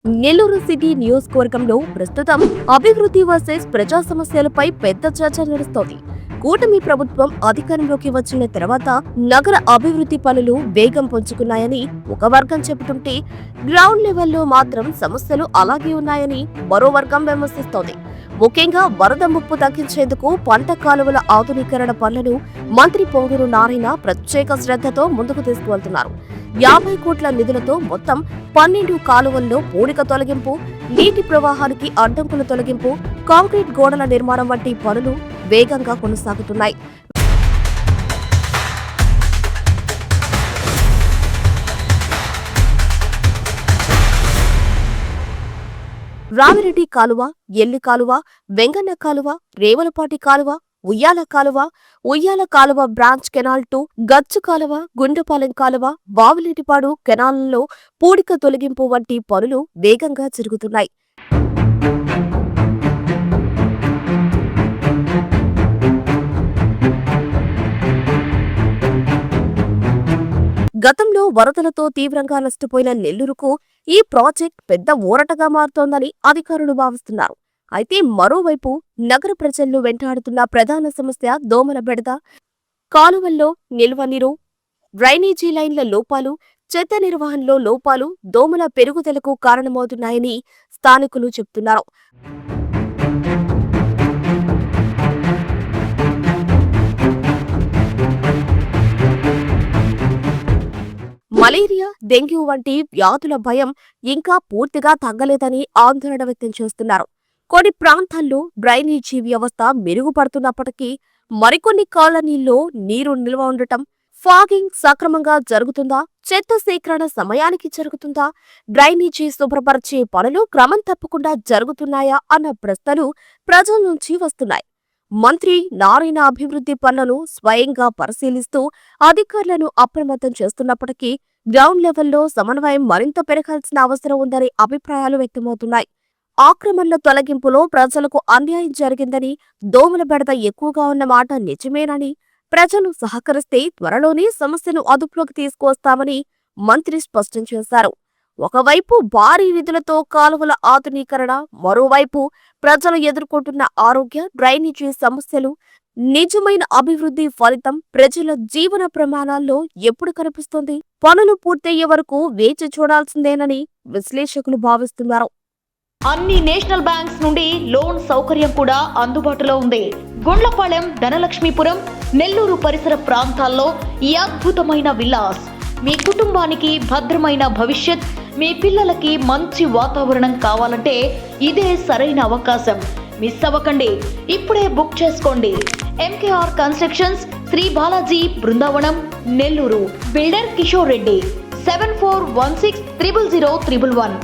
Nellore city నియోజకవర్గంలో ప్రస్తుతం అభివృద్ధి వర్సెస్ ప్రజా సమస్యలపై పెద్ద చర్చ నడుస్తోంది. కూటమి ప్రభుత్వం అధికారంలోకి వచ్చిన తర్వాత నగర అభివృద్ధి పనులు వేగం పుంజుకున్నాయని ఒక వర్గం చెబుతుంటే, గ్రౌండ్ లెవెల్లో మాత్రం సమస్యలు అలాగే ఉన్నాయని మరో వర్గం విమర్శిస్తోంది. ముఖ్యంగా వరద ముప్పు తగ్గించేందుకు పంట కాలువల ఆధునీకరణ పనులను మంత్రి పొంగూరు నారాయణ ప్రత్యేక శ్రద్ధతో ముందుకు తీసుకువెళ్తున్నారు. 50 కోట్ల నిధులతో మొత్తం 12 కాలువల్లో పూడిక తొలగింపు, నీటి ప్రవాహానికి అడ్డంకుల తొలగింపు, కాంక్రీట్ గోడల నిర్మాణం వంటి పనులు వేగంగా కొనసాగుతున్నాయి. రామిరెడ్డి కాలువ, ఎల్లి కాలువ, వెంగన్న కాలువ, రేవలపాటి కాలువ, ఉయ్యాల కాలువ బ్రాంచ్ కెనాల్ 2, గచ్చు కాలువ, గుండెపాలెం కాలువ, బావిలేటిపాడు కెనాల్లో పూడిక తొలగింపు వంటి పనులు వేగంగా జరుగుతున్నాయి. గతంలో వరదలతో తీవ్రంగా నష్టపోయిన నెల్లూరుకు ఈ ప్రాజెక్ట్ పెద్ద ఊరటగా మారుతోందని అధికారులు భావిస్తున్నారు. అయితే మరోవైపు నగర ప్రజలను వెంటాడుతున్న ప్రధాన సమస్య దోమల బెడద, కాలువల్లో నిల్వ నీరు, డ్రైనేజీ లైన్ల లోపాలు, చెత్త నిర్వహణలో లోపాలు దోమల పెరుగుదలకు కారణమవుతున్నాయని స్థానికులు చెబుతున్నారు. మలేరియా, డెంగ్యూ వంటి వ్యాధుల భయం ఇంకా పూర్తిగా తగ్గలేదని ఆందోళన వ్యక్తం చేస్తున్నారు. కొన్ని ప్రాంతాల్లో డ్రైనేజీ వ్యవస్థ మెరుగుపడుతున్నప్పటికీ మరికొన్ని కాలనీల్లో నీరు నిల్వ ఉండటం, ఫాగింగ్ సక్రమంగా జరుగుతుందా, చెత్త సేకరణ సమయానికి జరుగుతుందా, డ్రైనేజీ శుభ్రపరిచే పనులు క్రమం తప్పకుండా జరుగుతున్నాయా అన్న ప్రశ్నలు ప్రజల నుంచి వస్తున్నాయి. మంత్రి నారాయణ అభివృద్ధి పనులను స్వయంగా పరిశీలిస్తూ అధికారులను అప్రమత్తం చేస్తున్నప్పటికీ గ్రౌండ్ లెవెల్లో సమన్వయం మరింత పెరగాల్సిన అవసరం ఉందనే అభిప్రాయాలు వ్యక్తమవుతున్నాయి. ఆక్రమణల తొలగింపులో ప్రజలకు అన్యాయం జరిగిందని, దోమల బెడద ఎక్కువగా ఉన్న మాట నిజమేనని, ప్రజలు సహకరిస్తే త్వరలోనే సమస్యను అదుపులోకి తీసుకువస్తామని మంత్రి స్పష్టం చేశారు. ఒకవైపు భారీ నిధులతో కాలువల ఆధునీకరణ, మరోవైపు ప్రజలు ఎదుర్కొంటున్న ఆరోగ్య, డ్రైనేజీ సమస్యలు. నిజమైన అభివృద్ధి ఫలితం ప్రజల జీవన ప్రమాణాల్లో ఎప్పుడు కనిపిస్తుంది? పనులు పూర్తయ్యే వరకు వేచి చూడాల్సిందేనని విశ్లేషకులు భావిస్తున్నారు. అన్ని నేషనల్ బ్యాంక్స్ నుండి లోన్ సౌకర్యం కూడా అందుబాటులో ఉంది. గుండ్లపాలెం, ధనలక్ష్మీపురం, నెల్లూరు పరిసర ప్రాంతాల్లో ఈ అద్భుతమైన విల్లాస్ మీ కుటుంబానికి భద్రమైన భవిష్యత్, మీ పిల్లలకి మంచి వాతావరణం కావాలంటే ఇదే సరైన అవకాశం. మిస్ అవ్వకండి, ఇప్పుడే బుక్ చేసుకోండి. MKR constructions, Shri Balaji, Brindavanam, Nellore. Builder Kishore Reddy. 7416000111